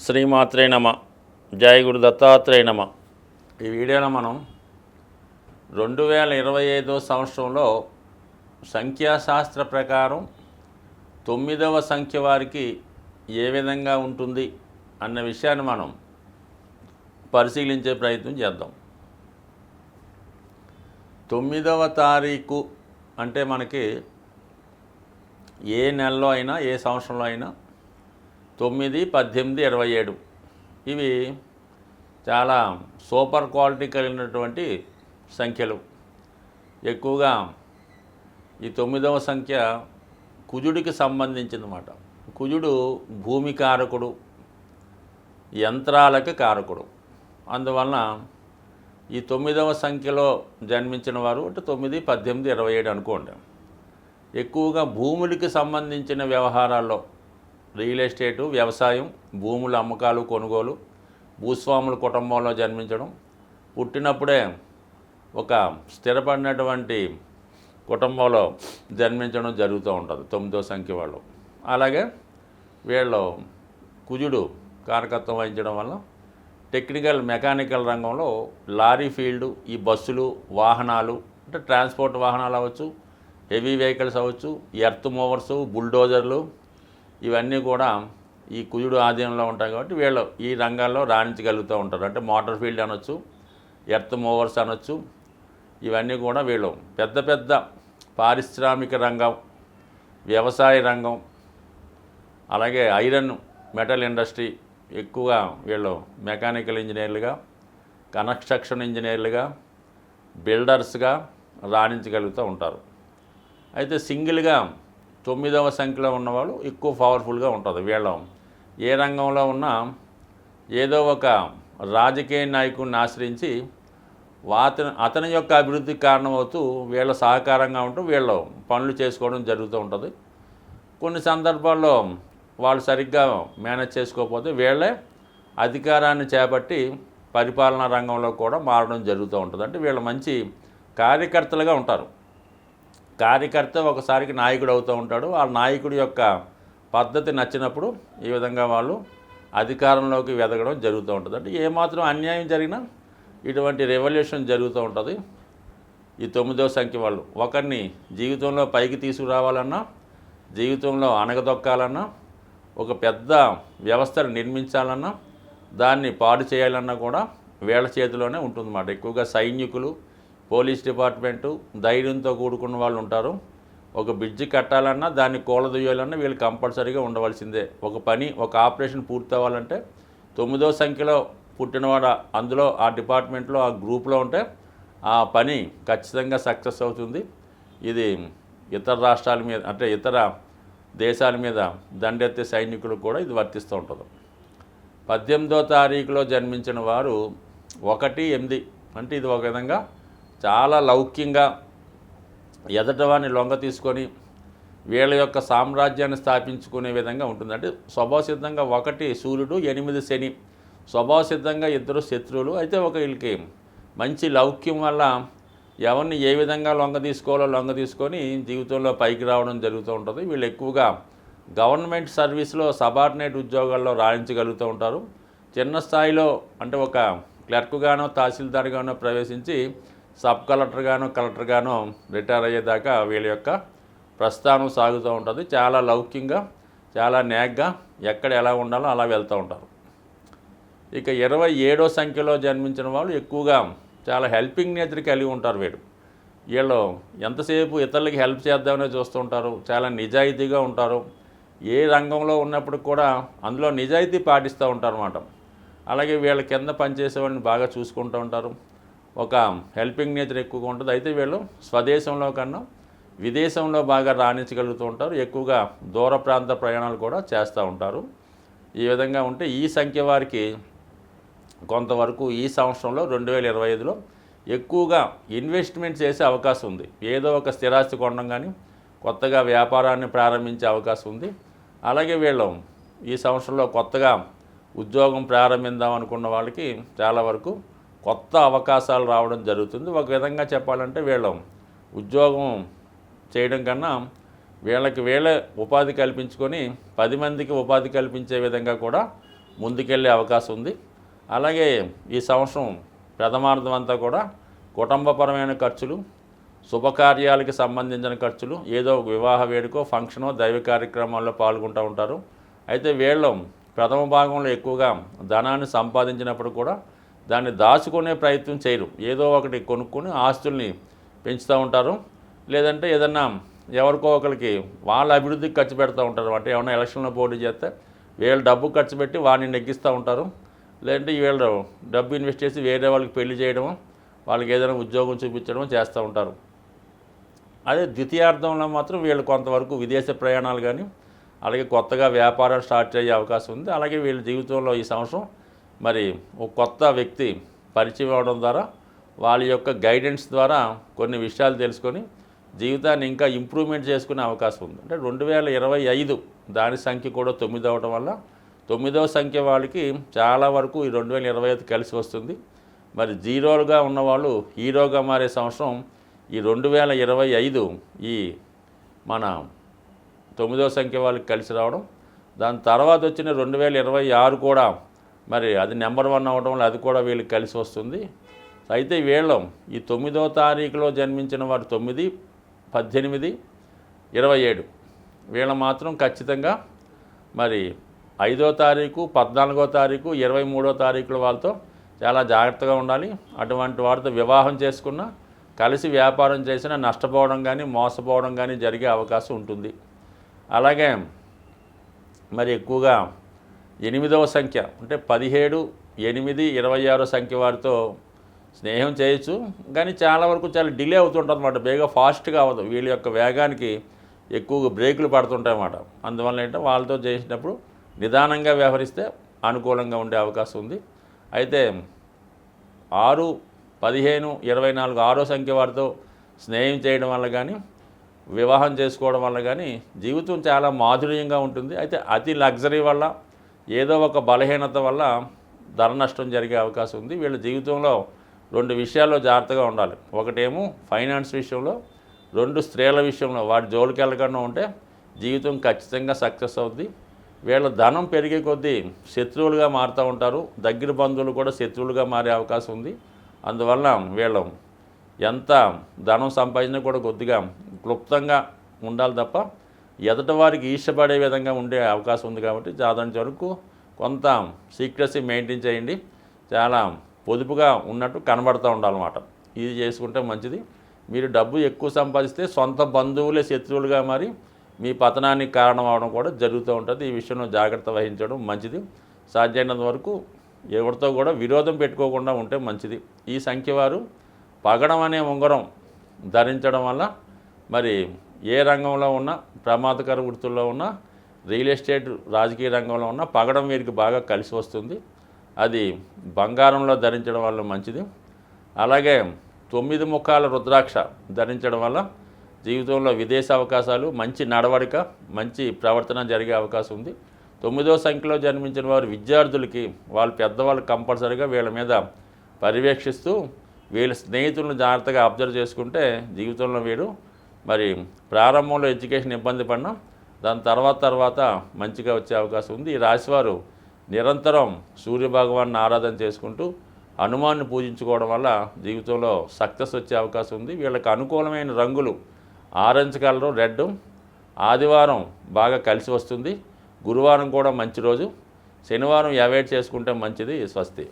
శ్రీమాత్రే నమ. జయ గురు దత్తాత్రేయ నమ. ఈ వీడియోలో మనం 2025 సంవత్సరంలో సంఖ్యాశాస్త్ర ప్రకారం 9వ సంఖ్య వారికి ఏ విధంగా ఉంటుంది అన్న విషయాన్ని మనం పరిశీలించే ప్రయత్నం చేద్దాం. 9వ తారీఖు అంటే మనకి ఏ నెలలో అయినా ఏ సంవత్సరంలో అయినా 9, 18, 27 ఇవి చాలా సూపర్ క్వాలిటీ కలిగినటువంటి సంఖ్యలు. ఎక్కువగా ఈ 9వ సంఖ్య కుజుడికి సంబంధించిందన్నమాట. కుజుడు భూమి కారకుడు, యంత్రాలకు కారకుడు. అందువలన ఈ 9వ సంఖ్యలో జన్మించిన వారు అంటే 9, 18, 27 అనుకోండి, ఎక్కువగా భూములకి సంబంధించిన వ్యవహారాల్లో రియల్ ఎస్టేటు, వ్యవసాయం, భూముల అమ్మకాలు, కొనుగోలు, భూస్వాముల కుటుంబంలో జన్మించడం, పుట్టినప్పుడే ఒక స్థిరపడినటువంటి కుటుంబంలో జన్మించడం జరుగుతూ ఉంటుంది 9వ సంఖ్య వాళ్ళు. అలాగే వీళ్ళు కుజుడు కారకత్వం వహించడం వల్ల టెక్నికల్ మెకానికల్ రంగంలో లారీ ఫీల్డు, ఈ బస్సులు, వాహనాలు అంటే ట్రాన్స్పోర్ట్ వాహనాలు అవ్వచ్చు, హెవీ వెహికల్స్ అవ్వచ్చు, ఎర్త్ మూవర్సు, బుల్డోజర్లు, ఇవన్నీ కూడా ఈ కుజుడు ఆధీనంలో ఉంటాయి. కాబట్టి వీళ్ళు ఈ రంగాల్లో రాణించగలుగుతూ ఉంటారు. అంటే మోటార్ ఫీల్డ్ అనొచ్చు, ఎర్త్ మూవర్స్ అనొచ్చు. ఇవన్నీ కూడా వీళ్ళు పెద్ద పెద్ద పారిశ్రామిక రంగం, వ్యవసాయ రంగం, అలాగే ఐరన్ మెటల్ ఇండస్ట్రీ, ఎక్కువగా వీళ్ళు మెకానికల్ ఇంజనీర్లుగా, కన్స్ట్రక్షన్ ఇంజనీర్లుగా, బిల్డర్స్గా రాణించగలుగుతూ ఉంటారు. అయితే సింగిల్గా 9వ సంఖ్యలో ఉన్నవాళ్ళు ఎక్కువ పవర్ఫుల్గా ఉంటుంది. వీళ్ళు ఏ రంగంలో ఉన్నా ఏదో ఒక రాజకీయ నాయకుడిని ఆశ్రయించి అతని యొక్క అభివృద్ధికి కారణమవుతూ వీళ్ళ సహకారంగా ఉంటూ వీళ్ళు పనులు చేసుకోవడం జరుగుతూ ఉంటుంది. కొన్ని సందర్భాల్లో వాళ్ళు సరిగ్గా మేనేజ్ చేసుకోకపోతే వీళ్ళే అధికారాన్ని చేపట్టి పరిపాలనా రంగంలో కూడా మారడం జరుగుతూ ఉంటుంది. అంటే వీళ్ళు మంచి కార్యకర్తలుగా ఉంటారు. కార్యకర్త ఒకసారికి నాయకుడు అవుతూ ఉంటాడు. ఆ నాయకుడి యొక్క పద్ధతి నచ్చినప్పుడు ఈ విధంగా వాళ్ళు అధికారంలోకి వెదగడం జరుగుతూ ఉంటుంది. అంటే ఏమాత్రం అన్యాయం జరిగినా ఇటువంటి రెవల్యూషన్ జరుగుతూ ఉంటుంది. ఈ 9వ సంఖ్య వాళ్ళు ఒకరిని జీవితంలో పైకి తీసుకురావాలన్నా, జీవితంలో అణగదొక్కాలన్నా, ఒక పెద్ద వ్యవస్థను నిర్మించాలన్నా, దాన్ని పాడు చేయాలన్నా కూడా వీళ్ళ చేతిలోనే ఉంటుందన్నమాట. ఎక్కువగా సైనికులు, పోలీస్ డిపార్ట్మెంటు, ధైర్యంతో కూడుకున్న వాళ్ళు ఉంటారు. ఒక బ్రిడ్జి కట్టాలన్నా, దాన్ని కూలదొయ్యాలన్నా వీళ్ళు కంపల్సరీగా ఉండవలసిందే. ఒక పని, ఒక ఆపరేషన్ పూర్తి అవ్వాలంటే 9వ సంఖ్యలో పుట్టినవాడు అందులో ఆ డిపార్ట్మెంట్లో ఆ గ్రూప్లో ఉంటే ఆ పని ఖచ్చితంగా సక్సెస్ అవుతుంది. ఇది ఇతర రాష్ట్రాల మీద అంటే ఇతర దేశాల మీద దండెత్తే సైనికులకు కూడా ఇది వర్తిస్తూ ఉంటుంది. 18వ తారీఖులో జన్మించిన వారు 1, 8 అంటే ఇది ఒక విధంగా చాలా లౌక్యంగా ఎదటవాన్ని లొంగ తీసుకొని వీళ్ళ యొక్క సామ్రాజ్యాన్ని స్థాపించుకునే విధంగా ఉంటుంది. అంటే స్వభావసిద్ధంగా 1 సూర్యుడు, 8 శని, స్వభావసిద్ధంగా ఇద్దరు శత్రువులు. అయితే వీళ్ళకి మంచి లౌక్యం వల్ల ఎవరిని ఏ విధంగా లొంగ తీసుకోవాలో లొంగ తీసుకొని జీవితంలో పైకి రావడం జరుగుతూ ఉంటుంది. వీళ్ళు ఎక్కువగా గవర్నమెంట్ సర్వీస్లో సబార్డినేట్ ఉద్యోగాల్లో రాణించగలుగుతూ ఉంటారు. చిన్న స్థాయిలో అంటే ఒక క్లర్క్గానో, తహసీల్దార్గానో ప్రవేశించి సబ్ కలెక్టర్గానో, కలెక్టర్గానో రిటైర్ అయ్యేదాకా వీళ్ళ యొక్క ప్రస్థానం సాగుతూ ఉంటుంది. చాలా లౌక్యంగా, చాలా నేగ్గా ఎక్కడ ఎలా ఉండాలో అలా వెళ్తూ ఉంటారు. ఇక 27వ సంఖ్యలో జన్మించిన వాళ్ళు ఎక్కువగా చాలా హెల్పింగ్ నేచర్ కలిగి ఉంటారు. వీళ్ళు ఎంతసేపు ఇతరులకి హెల్ప్ చేద్దామనే చూస్తూ ఉంటారు. చాలా నిజాయితీగా ఉంటారు. ఏ రంగంలో ఉన్నప్పుడు కూడా అందులో నిజాయితీ పాటిస్తూ ఉంటారు అన్నమాట. అలాగే వీళ్ళ కింద పనిచేసేవాడిని బాగా చూసుకుంటూ ఉంటారు. ఒక హెల్పింగ్ నేచర్ ఎక్కువగా ఉంటుంది. అయితే వీళ్ళు స్వదేశంలో కన్నా విదేశంలో బాగా రాణించగలుగుతూ ఉంటారు. ఎక్కువగా దూర ప్రాంత ప్రయాణాలు కూడా చేస్తూ ఉంటారు. ఈ విధంగా ఉంటే ఈ సంఖ్య వారికి కొంతవరకు ఈ సంవత్సరంలో 2025లో ఎక్కువగా ఇన్వెస్ట్మెంట్ చేసే అవకాశం ఉంది. ఏదో ఒక స్థిరాస్తి కొనడం కానీ, కొత్తగా వ్యాపారాన్ని ప్రారంభించే అవకాశం ఉంది. అలాగే వీళ్ళు ఈ సంవత్సరంలో కొత్తగా ఉద్యోగం ప్రారంభిద్దాం అనుకున్న వాళ్ళకి చాలా వరకు కొత్త అవకాశాలు రావడం జరుగుతుంది. ఒక విధంగా చెప్పాలంటే వీళ్ళు ఉద్యోగం చేయడం కన్నా వీళ్ళకి వీళ్ళే ఉపాధి కల్పించుకొని 10 మందికి ఉపాధి కల్పించే విధంగా కూడా ముందుకెళ్ళే అవకాశం ఉంది. అలాగే ఈ సంవత్సరం ప్రథమార్థం అంతా కూడా కుటుంబపరమైన ఖర్చులు, శుభకార్యాలకి సంబంధించిన ఖర్చులు, ఏదో ఒక వివాహ వేడుకో ఫంక్షనో దైవ కార్యక్రమాల్లో పాల్గొంటూ ఉంటారు. అయితే వీళ్ళు ప్రథమ భాగంలో ఎక్కువగా ధనాన్ని సంపాదించినప్పుడు కూడా దాన్ని దాచుకునే ప్రయత్నం చేయరు. ఏదో ఒకటి కొనుక్కొని ఆస్తుల్ని పెంచుతూ ఉంటారు. లేదంటే ఏదన్నా ఎవరికో ఒకరికి వాళ్ళ అభివృద్ధికి ఖర్చు పెడతా ఉంటారు. అంటే ఏమైనా ఎలక్షన్లో పోటీ చేస్తే వీళ్ళు డబ్బు ఖర్చు పెట్టి వాడిని నెగ్గిస్తూ ఉంటారు. లేదంటే వీళ్ళు డబ్బు ఇన్వెస్ట్ చేసి వేరే వాళ్ళకి పెళ్లి చేయడము, వాళ్ళకి ఏదైనా ఉద్యోగం చూపించడం చేస్తూ ఉంటారు. అదే ద్వితీయార్థంలో మాత్రం వీళ్ళు కొంతవరకు విదేశ ప్రయాణాలు కానీ, అలాగే కొత్తగా వ్యాపారాలు స్టార్ట్ అయ్యే అవకాశం ఉంది. అలాగే వీళ్ళ జీవితంలో ఈ సంవత్సరం మరి ఒక కొత్త వ్యక్తి పరిచయం అవడం ద్వారా వాళ్ళ యొక్క గైడెన్స్ ద్వారా కొన్ని విషయాలు తెలుసుకొని జీవితాన్ని ఇంకా ఇంప్రూవ్మెంట్ చేసుకునే అవకాశం ఉంది. అంటే 2025 దాని సంఖ్య కూడా 9 అవడం వల్ల 9వ సంఖ్య వాళ్ళకి చాలా వరకు ఈ 2025 కలిసి వస్తుంది. మరి జీరోలుగా ఉన్నవాళ్ళు హీరోగా మారే సంవత్సరం ఈ 2025 ఈ మన 9వ సంఖ్య వాళ్ళకి కలిసి రావడం. దాని తర్వాత వచ్చిన 2026 కూడా మరి అది నెంబర్ 1 అవ్వడం వల్ల అది కూడా వీళ్ళకి కలిసి వస్తుంది. అయితే వీళ్ళు ఈ 9వ తారీఖులో జన్మించిన వారు 9, 18, 27 వీళ్ళ మాత్రం ఖచ్చితంగా మరి 5వ తారీఖు, 14వ తారీఖు, 23వ తారీఖుల వాళ్ళతో చాలా జాగ్రత్తగా ఉండాలి. అటువంటి వారితో వివాహం చేసుకున్న, కలిసి వ్యాపారం చేసినా నష్టపోవడం కానీ మోసపోవడం కానీ జరిగే అవకాశం ఉంటుంది. అలాగే మరి ఎక్కువగా 8వ సంఖ్య అంటే 17, 8, 26 సంఖ్య వారితో స్నేహం చేయొచ్చు. కానీ చాలా వరకు చాలా డిలే అవుతుంటుంది అన్నమాట. బేగా ఫాస్ట్గా అవ్వదు. వీళ్ళ యొక్క వేగానికి ఎక్కువగా బ్రేకులు పడుతుంటాయి అన్నమాట. అందువల్ల ఏంటంటే వాళ్ళతో చేసినప్పుడు నిదానంగా వ్యవహరిస్తే అనుకూలంగా ఉండే అవకాశం ఉంది. అయితే 6, 15, 24 6వ సంఖ్య వారితో స్నేహం చేయడం వల్ల కానీ, వివాహం చేసుకోవడం వల్ల కానీ జీవితం చాలా మాధుర్యంగా ఉంటుంది. అయితే అతి లగ్జరీ వల్ల, ఏదో ఒక బలహీనత వల్ల ధన నష్టం జరిగే అవకాశం ఉంది. వీళ్ళ జీవితంలో 2 విషయాల్లో జాగ్రత్తగా ఉండాలి. ఒకటేమో ఫైనాన్స్ విషయంలో, 2 స్త్రీల విషయంలో వాటి జోలికి వెళ్ళకుండా ఉంటే జీవితం ఖచ్చితంగా సక్సెస్ అవుద్ది. వీళ్ళ ధనం పెరిగే కొద్దీ శత్రువులుగా మారుతూ ఉంటారు. దగ్గర బంధువులు కూడా శత్రువులుగా మారే అవకాశం ఉంది. అందువల్ల వీళ్ళు ఎంత ధనం సంపాదించినా కూడా కొద్దిగా క్లుప్తంగా ఉండాలి తప్ప ఎదుటి వారికి ఈర్ష్యపడే విధంగా ఉండే అవకాశం ఉంది. కాబట్టి సాధారణ వరకు కొంత సీక్రెసీ మెయింటైన్ చేయండి. చాలా పొదుపుగా ఉన్నట్టు కనబడుతూ ఉండాలన్నమాట. ఇది చేసుకుంటే మంచిది. మీరు డబ్బు ఎక్కువ సంపాదిస్తే సొంత బంధువులే శత్రువులుగా మారి మీ పతనానికి కారణం అవడం కూడా జరుగుతూ ఉంటుంది. ఈ విషయంలో జాగ్రత్త వహించడం మంచిది. సాధ్యమైనంత వరకు ఎవరితో కూడా విరోధం పెట్టుకోకుండా ఉంటే మంచిది. ఈ సంఖ్య వారు పగడం అనే ఉంగరం ధరించడం వల్ల మరి ఏ రంగంలో ఉన్నా, ప్రమాదకర వృత్తుల్లో ఉన్నా, రియల్ ఎస్టేట్ రాజకీయ రంగంలో ఉన్నా పగడం వీరికి బాగా కలిసి వస్తుంది. అది బంగారంలో ధరించడం వల్ల మంచిది. అలాగే 9 ముఖాల రుద్రాక్ష ధరించడం వల్ల జీవితంలో విదేశ అవకాశాలు, మంచి నడవడిక, మంచి ప్రవర్తన జరిగే అవకాశం ఉంది. 9వ సంఖ్యలో జన్మించిన వారు విద్యార్థులకి వాళ్ళ పెద్దవాళ్ళు కంపల్సరీగా వీళ్ళ మీద పర్యవేక్షిస్తూ వీళ్ళ స్నేహితులను జాగ్రత్తగా అబ్జర్వ్ చేసుకుంటే జీవితంలో వీడు మరి ప్రారంభంలో ఎడ్యుకేషన్ ఇబ్బంది పడినా దాని తర్వాత మంచిగా వచ్చే అవకాశం ఉంది. ఈ రాశివారు నిరంతరం సూర్యభగవాన్ని ఆరాధన చేసుకుంటూ హనుమాన్ని పూజించుకోవడం వల్ల జీవితంలో సక్సెస్ వచ్చే అవకాశం ఉంది. వీళ్ళకి అనుకూలమైన రంగులు ఆరెంజ్ కలరు, రెడ్. ఆదివారం బాగా కలిసి వస్తుంది. గురువారం కూడా మంచి రోజు. శనివారం అవాయిడ్ చేసుకుంటే మంచిది. స్వస్తి.